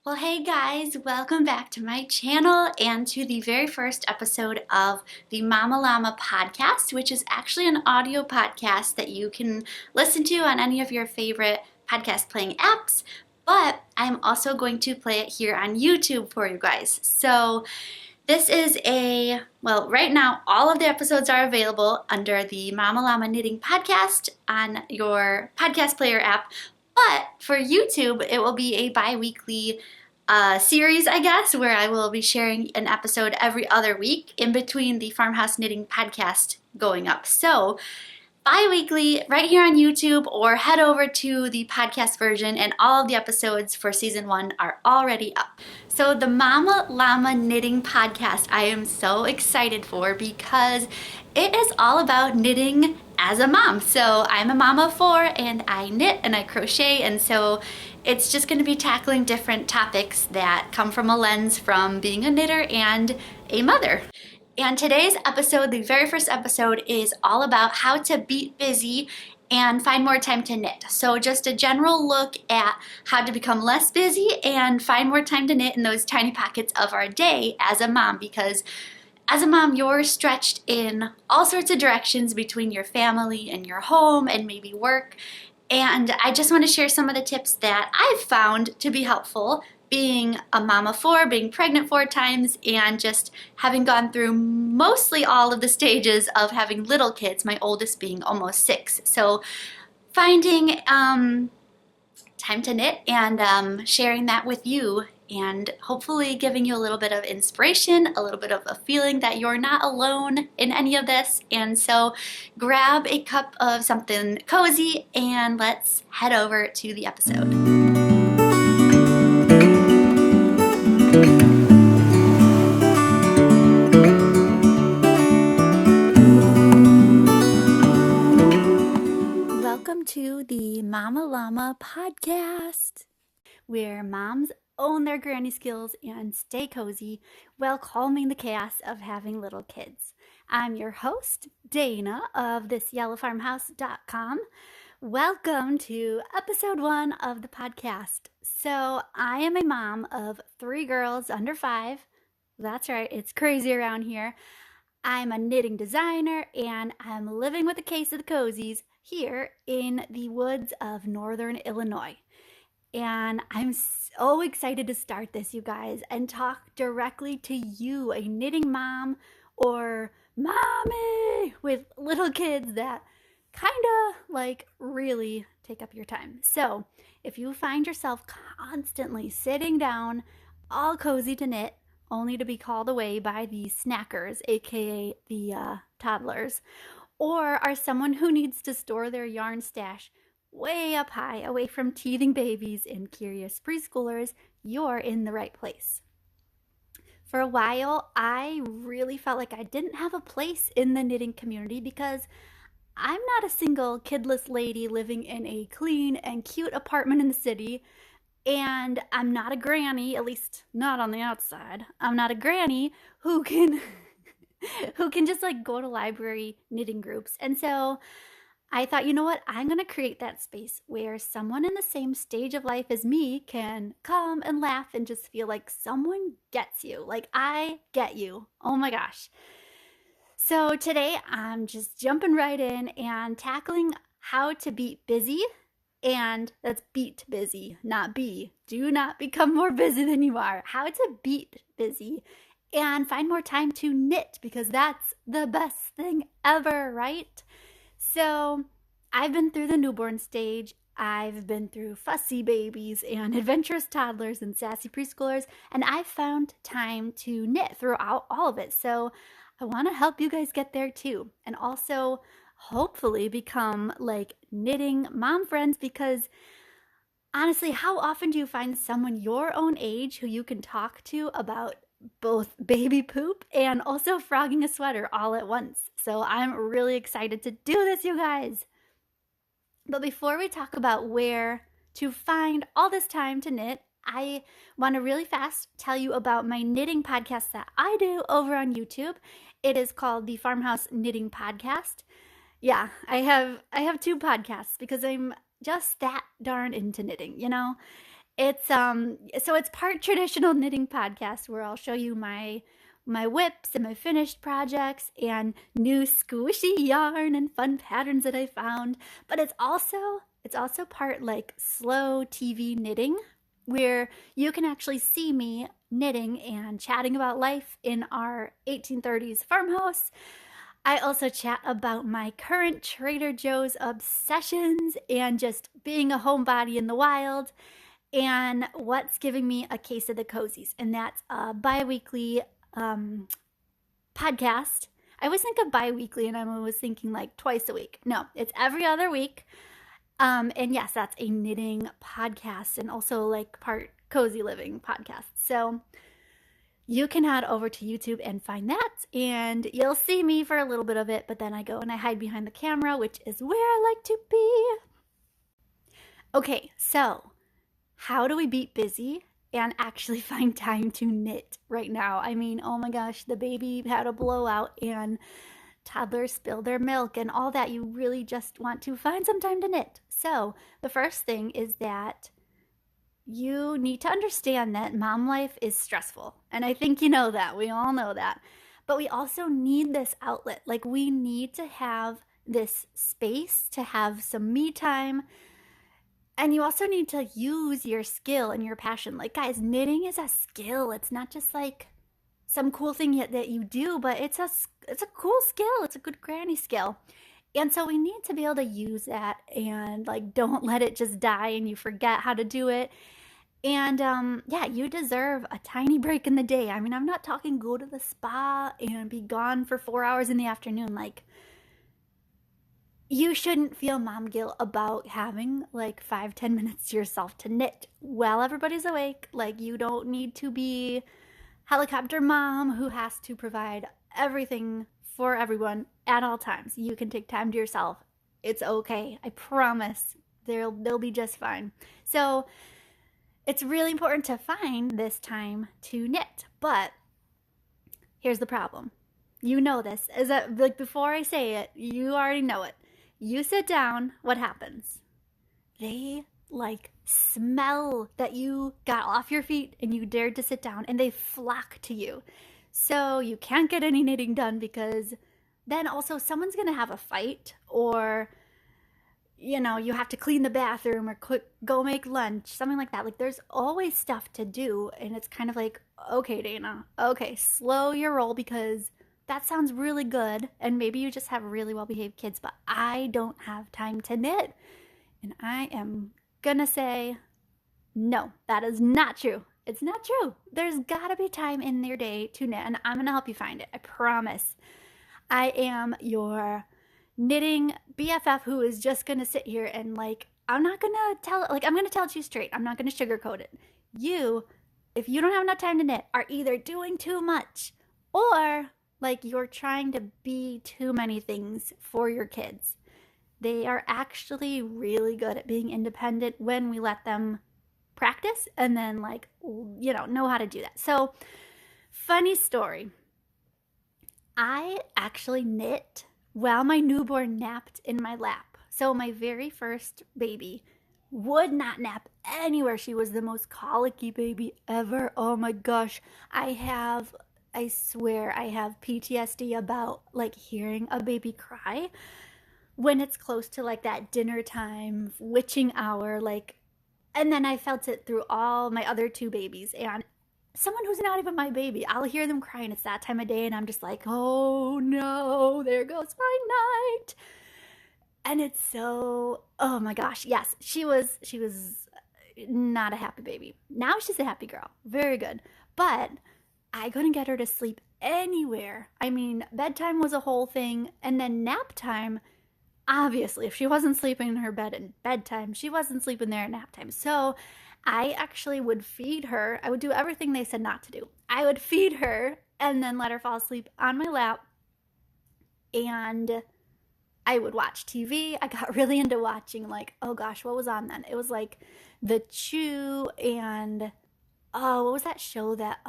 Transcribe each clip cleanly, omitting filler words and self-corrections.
Well, hey guys, welcome back to my channel and to the very first episode of the Mama Llama Podcast, which is actually an audio podcast that you can listen to on any of your favorite podcast playing apps, but I'm also going to play it here on YouTube for you guys. So this is right now all of the episodes are available under the Mama Llama Knitting Podcast on your podcast player app. But for YouTube, it will be a bi-weekly series, I guess, where I will be sharing an episode every other week in between the Farmhouse Knitting Podcast going up. So bi-weekly right here on YouTube, or head over to the podcast version, and all of the episodes for season 1 are already up. So the Mama Llama Knitting Podcast I am so excited for because it is all about knitting as a mom. So I'm a mama of 4 and I knit and I crochet, and so it's just going to be tackling different topics that come from a lens from being a knitter and a mother. And today's episode, the very first episode, is all about how to beat busy and find more time to knit. So just a general look at how to become less busy and find more time to knit in those tiny pockets of our day as a mom, because as a mom, you're stretched in all sorts of directions between your family and your home and maybe work. And I just want to share some of the tips that I've found to be helpful being a mom of 4, being pregnant 4 times, and just having gone through mostly all of the stages of having little kids, my oldest being almost 6. So finding time to knit and sharing that with you, and hopefully giving you a little bit of inspiration, a little bit of a feeling that you're not alone in any of this. And so grab a cup of something cozy and let's head over to the episode. Welcome to the Mama Llama Podcast, where moms own their granny skills and stay cozy while calming the chaos of having little kids. I'm your host, Dayna of thisyellowfarmhouse.com. Welcome to episode 1 of the podcast. So I am a mom of 3 girls under 5. That's right, it's crazy around here. I'm a knitting designer and I'm living with a case of the cozies here in the woods of northern Illinois. And I'm so excited to start this, you guys, and talk directly to you, a knitting mom or mommy with little kids that kind of really take up your time. So if you find yourself constantly sitting down, all cozy to knit, only to be called away by the snackers, aka the toddlers, or are someone who needs to store their yarn stash way up high away from teething babies and curious preschoolers, you're in the right place. For a while, I really felt like I didn't have a place in the knitting community because I'm not a single kidless lady living in a clean and cute apartment in the city, and I'm not a granny, at least not on the outside. I'm not a granny who can just go to library knitting groups. And so I thought, you know what, I'm going to create that space where someone in the same stage of life as me can come and laugh and just feel like someone gets you. Like, I get you. Oh my gosh. So today I'm just jumping right in and tackling how to beat busy. And that's beat busy, not be. Do not become more busy than you are. How to beat busy and find more time to knit, because that's the best thing ever, right? So I've been through the newborn stage, I've been through fussy babies and adventurous toddlers and sassy preschoolers, and I've found time to knit throughout all of it. So I want to help you guys get there too, and also hopefully become knitting mom friends, because honestly, how often do you find someone your own age who you can talk to about both baby poop and also frogging a sweater all at once? So I'm really excited to do this, you guys. But before we talk about where to find all this time to knit, I want to really fast tell you about my knitting podcast that I do over on YouTube. It is called the Farmhouse Knitting Podcast. Yeah, I have 2 podcasts because I'm just that darn into knitting, you know? So it's part traditional knitting podcast where I'll show you my whips and my finished projects and new squishy yarn and fun patterns that I found. But it's also part like slow TV knitting, where you can actually see me knitting and chatting about life in our 1830s farmhouse. I also chat about my current Trader Joe's obsessions and just being a homebody in the wild, and what's giving me a case of the cozies. And that's a bi-weekly podcast. I always think of bi-weekly and I'm always thinking like twice a week. No, it's every other week. And yes, that's a knitting podcast and also like part cozy living podcast. So you can head over to YouTube and find that, and you'll see me for a little bit of it, but then I go and I hide behind the camera, which is where I like to be. Okay, so how do we beat busy and actually find time to knit right now? I mean, oh my gosh, the baby had a blowout and toddlers spill their milk and all that. You really just want to find some time to knit. So the first thing is that you need to understand that mom life is stressful. And I think you know that. We all know that. But we also need this outlet. Like, we need to have this space to have some me time. And you also need to use your skill and your passion. Like, guys, knitting is a skill. It's not just like some cool thing that you do, but it's a cool skill. It's a good granny skill. And so we need to be able to use that and like don't let it just die and you forget how to do it. And yeah, you deserve a tiny break in the day. I mean, I'm not talking go to the spa and be gone for 4 hours in the afternoon. Like, you shouldn't feel mom guilt about having like 5-10 minutes to yourself to knit while everybody's awake. Like, you don't need to be helicopter mom who has to provide everything for everyone at all times. You can take time to yourself. It's okay. I promise they'll be just fine. So it's really important to find this time to knit. But here's the problem. You know this. Is that, like, before I say it, you already know it. You sit down, what happens? They like smell that you got off your feet and you dared to sit down, and they flock to you. So you can't get any knitting done because then also someone's going to have a fight, or you know, you have to clean the bathroom or go make lunch, something like that. Like, there's always stuff to do, and it's kind of like, okay, Dayna, okay, slow your roll, because that sounds really good, and maybe you just have really well-behaved kids, but I don't have time to knit. And I am gonna say, no, that is not true. It's not true. There's gotta be time in your day to knit, and I'm gonna help you find it. I promise. I am your knitting BFF who is just gonna sit here and like, I'm not gonna tell, like, I'm gonna tell it to you straight. I'm not gonna sugarcoat it. You, if you don't have enough time to knit, are either doing too much or like you're trying to be too many things for your kids. They are actually really good at being independent when we let them practice and then like, you know how to do that. So, funny story. I actually knit while my newborn napped in my lap. So my very first baby would not nap anywhere. She was the most colicky baby ever. Oh my gosh. I swear I have PTSD about like hearing a baby cry when it's close to like that dinner time, witching hour, like, and then I felt it through all my other two babies, and someone who's not even my baby, I'll hear them crying. It's that time of day and I'm just like, oh no, there goes my night. And it's so, oh my gosh, yes, she was not a happy baby. Now she's a happy girl, very good. But I couldn't get her to sleep anywhere. I mean, bedtime was a whole thing, and then nap time, obviously, if she wasn't sleeping in her bed at bedtime, she wasn't sleeping there at nap time. So I actually would feed her. I would do everything they said not to do. I would feed her and then let her fall asleep on my lap, and I would watch TV. I got really into watching, like, oh gosh, what was on then? It was like The Chew and, oh, what was that show that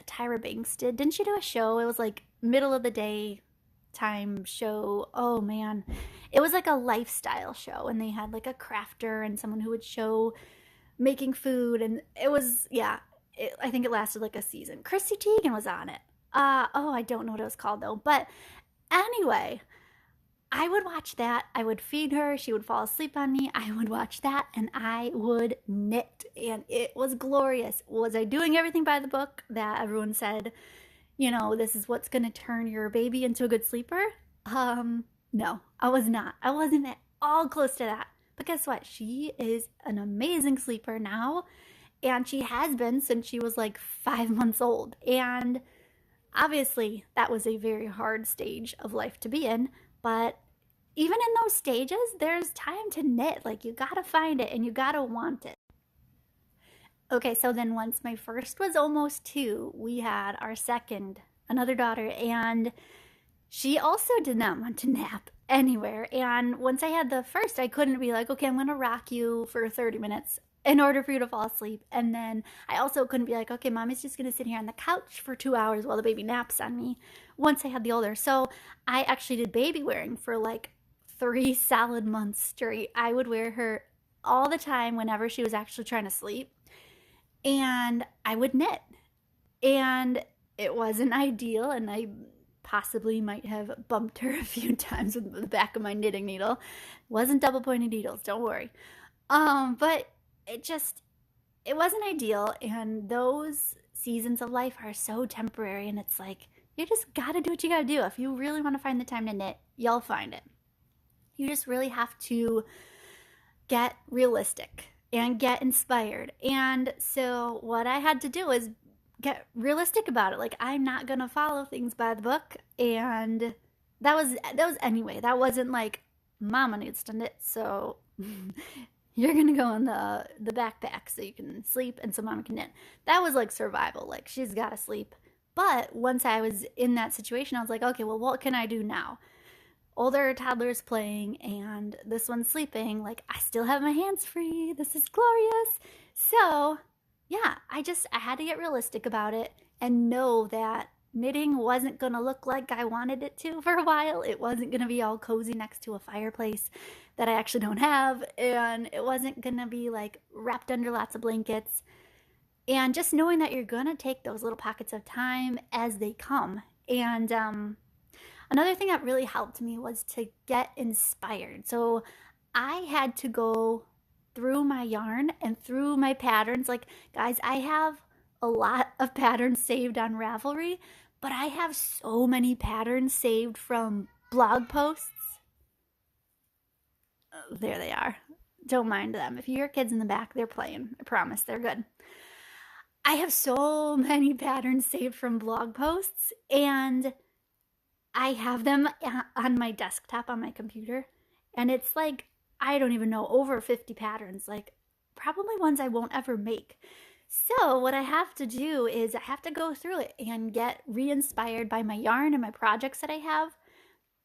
Tyra Banks did? Didn't she do a show? It was like middle of the day time show. Oh man, it was like a lifestyle show, and they had like a crafter and someone who would show making food, and it was, yeah, I think it lasted like a season. Chrissy Teigen was on it. Oh, I don't know what it was called though. But anyway, I would watch that. I would feed her. She would fall asleep on me. I would watch that and I would knit. And it was glorious. Was I doing everything by the book that everyone said, this is what's going to turn your baby into a good sleeper? No, I was not. I wasn't at all close to that. But guess what? She is an amazing sleeper now. And she has been since she was like 5 months old. And obviously, that was a very hard stage of life to be in. But even in those stages, there's time to knit. Like, you gotta find it and you gotta want it. Okay, so then once my first was almost 2, we had our second, another daughter, and she also did not want to nap anywhere. And once I had the first, I couldn't be like, okay, I'm gonna rock you for 30 minutes in order for you to fall asleep. And then I also couldn't be like, okay, mommy's just gonna sit here on the couch for 2 hours while the baby naps on me once I had the older. So I actually did baby wearing for like 3 solid months straight. I would wear her all the time whenever she was actually trying to sleep. And I would knit. And it wasn't ideal, and I possibly might have bumped her a few times with the back of my knitting needle. It wasn't double pointed needles, don't worry. But it wasn't ideal, and those seasons of life are so temporary, and it's like, you just gotta do what you gotta do. If you really want to find the time to knit, you'll find it. You just really have to get realistic and get inspired. And so what I had to do is get realistic about it. Like, I'm not gonna follow things by the book. And that was anyway. That wasn't like, mama needs to knit, so you're gonna go in the backpack so you can sleep and so mama can knit. That was like survival. Like, she's gotta sleep. But once I was in that situation, I was like, okay, well, what can I do now? Older toddler's playing and this one's sleeping. Like, I still have my hands free. This is glorious. So yeah, I had to get realistic about it and know that knitting wasn't gonna look like I wanted it to for a while. It wasn't gonna be all cozy next to a fireplace that I actually don't have, and it wasn't gonna be like wrapped under lots of blankets. And just knowing that you're gonna take those little pockets of time as they come. And another thing that really helped me was to get inspired. So I had to go through my yarn and through my patterns. Like, guys, I have a lot of patterns saved on Ravelry, but I have so many patterns saved from blog posts. Oh, there they are. Don't mind them. If you hear kids in the back, they're playing. I promise, they're good. I have so many patterns saved from blog posts, and I have them on my desktop on my computer, and it's like, I don't even know, over 50 patterns, like probably ones I won't ever make. So what I have to do is I have to go through it and get re-inspired by my yarn and my projects that I have.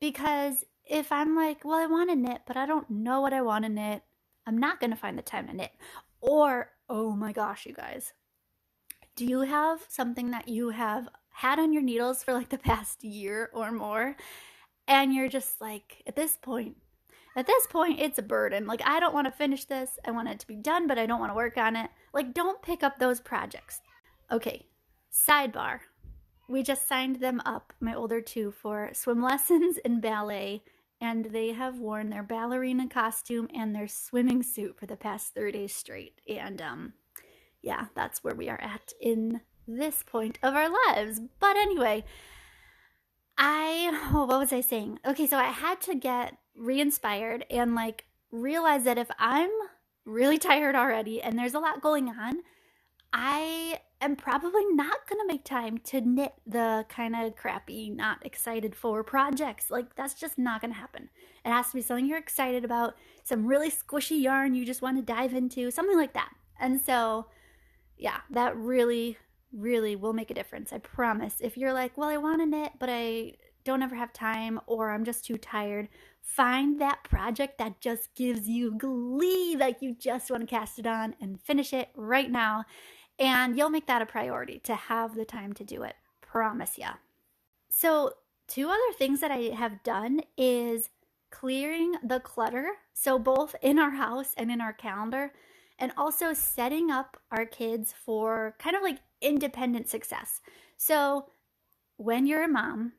Because if I'm like, well, I want to knit, but I don't know what I want to knit, I'm not going to find the time to knit. Or, oh my gosh, you guys, do you have something that you have had on your needles for like the past year or more, and you're just like, at this point, it's a burden. Like, I don't want to finish this. I want it to be done, but I don't want to work on it. Like, don't pick up those projects. Okay, sidebar. We just signed them up, my older 2, for swim lessons and ballet, and they have worn their ballerina costume and their swimming suit for the past 3 days straight. And yeah, that's where we are at in this point of our lives. But anyway, what was I saying? Okay, so I had to get re-inspired and like realize that if I'm really tired already and there's a lot going on, I am probably not gonna make time to knit the kind of crappy, not excited for projects. Like, that's just not gonna happen. It has to be something you're excited about, some really squishy yarn you just want to dive into, something like that. And so yeah, that really will make a difference. I promise. If you're like, well, I want to knit, but I don't ever have time, or I'm just too tired, find that project that just gives you glee, like you just want to cast it on and finish it right now. And you'll make that a priority to have the time to do it. Promise ya. So 2 other things that I have done is clearing the clutter. So both in our house and in our calendar. and also setting up our kids for kind of like independent success. So when you're a mom,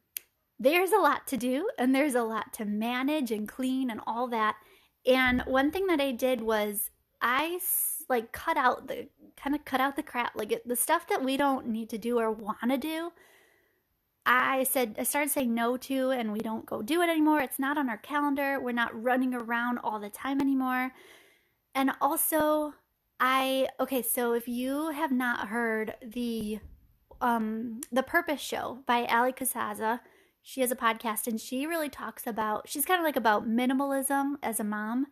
there's a lot to do and there's a lot to manage and clean and all that. And one thing that I did was I like cut out the crap, like the stuff that we don't need to do or want to do. I started saying no to, and we don't go do it anymore. It's not on our calendar. We're not running around all the time anymore. And also, so if you have not heard the Purpose Show by Ali Casaza, she has a podcast and she really talks about, she's kind of like about minimalism as a mom.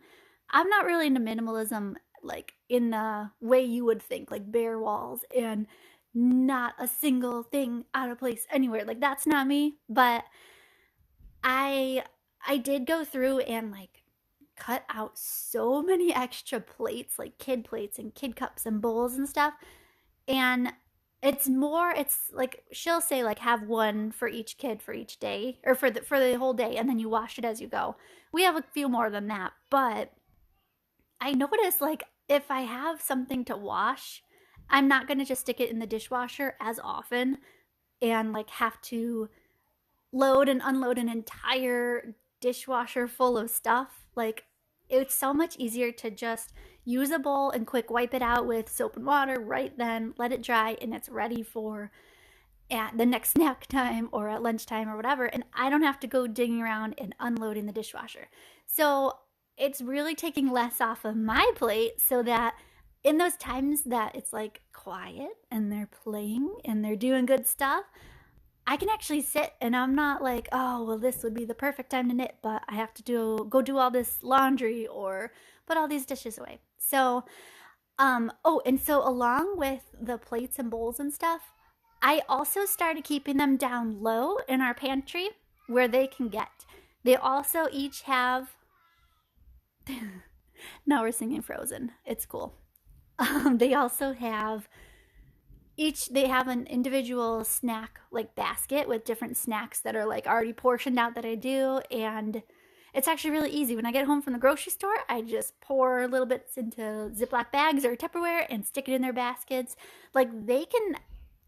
I'm not really into minimalism like in the way you would think, like bare walls and not a single thing out of place anywhere. Like that's not me, but I did go through and like cut out so many extra plates, like kid plates and kid cups and bowls and stuff. And it's like she'll say like have one for each kid for each day or for the whole day, and then you wash it as you go. We have a few more than that, but I noticed like if I have something to wash, I'm not going to just stick it in the dishwasher as often and like have to load and unload an entire dishwasher full of stuff. Like it's so much easier to just use a bowl and quick wipe it out with soap and water right then, let it dry, and it's ready for at the next snack time or at lunchtime or whatever. And I don't have to go digging around and unloading the dishwasher. So it's really taking less off of my plate so that in those times that it's like quiet and they're playing and they're doing good stuff, I can actually sit and I'm not like, oh, well, this would be the perfect time to knit, but I have to go do all this laundry or put all these dishes away. So, and so along with the plates and bowls and stuff, I also started keeping them down low in our pantry where they can get. They also each have, now we're singing Frozen. It's cool. They also have they have an individual snack like basket with different snacks that are like already portioned out that I do, and it's actually really easy. When I get home from the grocery store, I just pour little bits into Ziploc bags or Tupperware and stick it in their baskets. Like they can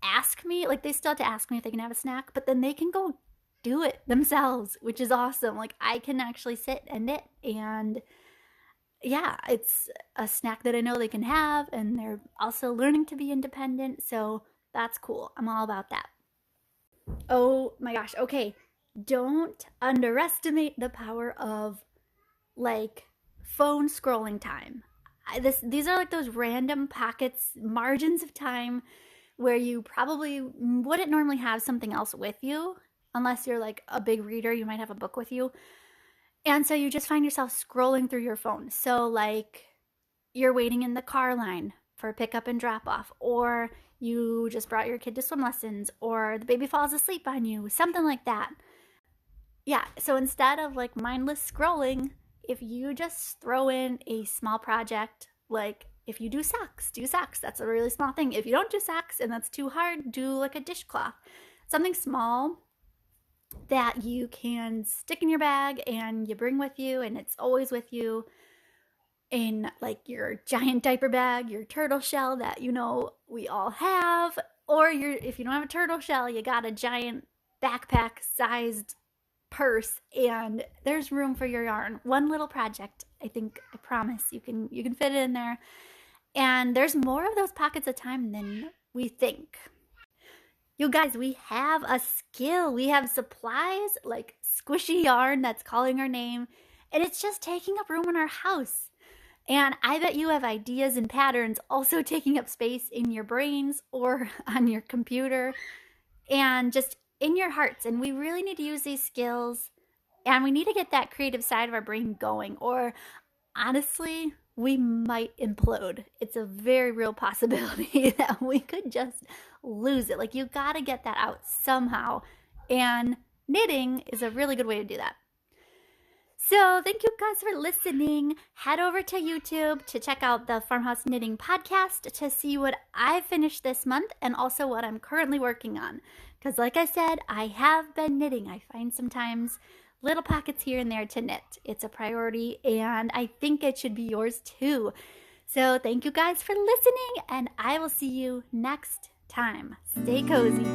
ask me, like they still have to ask me if they can have a snack, but then they can go do it themselves, which is awesome. Like I can actually sit and knit, and yeah, it's a snack that I know they can have, and they're also learning to be independent, so that's cool. I'm all about that. Oh my gosh, okay. Don't underestimate the power of like phone scrolling time. These are like those random pockets, margins of time where you probably wouldn't normally have something else with you unless you're like a big reader. You might have a book with you. And so you just find yourself scrolling through your phone. So like you're waiting in the car line for pickup and drop off, or you just brought your kid to swim lessons, or the baby falls asleep on you, something like that. Yeah, so instead of like mindless scrolling, if you just throw in a small project, like if you do socks, that's a really small thing. If you don't do socks and that's too hard, do like a dishcloth. Something small that you can stick in your bag and you bring with you, and it's always with you in like your giant diaper bag, your turtle shell that you know we all have, or if you don't have a turtle shell, you got a giant backpack sized purse and there's room for your yarn. One little project, I promise you can fit it in there. And there's more of those pockets of time than we think. You guys, we have a skill. We have supplies like squishy yarn that's calling our name, and it's just taking up room in our house. And I bet you have ideas and patterns also taking up space in your brains or on your computer and just in your hearts. And we really need to use these skills, and we need to get that creative side of our brain going, or honestly, we might implode. It's a very real possibility that we could just lose it. Like you gotta get that out somehow. And knitting is a really good way to do that. So thank you guys for listening. Head over to YouTube to check out the Farmhouse Knitting Podcast to see what I finished this month and also what I'm currently working on. Because like I said, I have been knitting. I find sometimes little pockets here and there to knit. It's a priority, and I think it should be yours too. So thank you guys for listening, and I will see you next time. Stay cozy.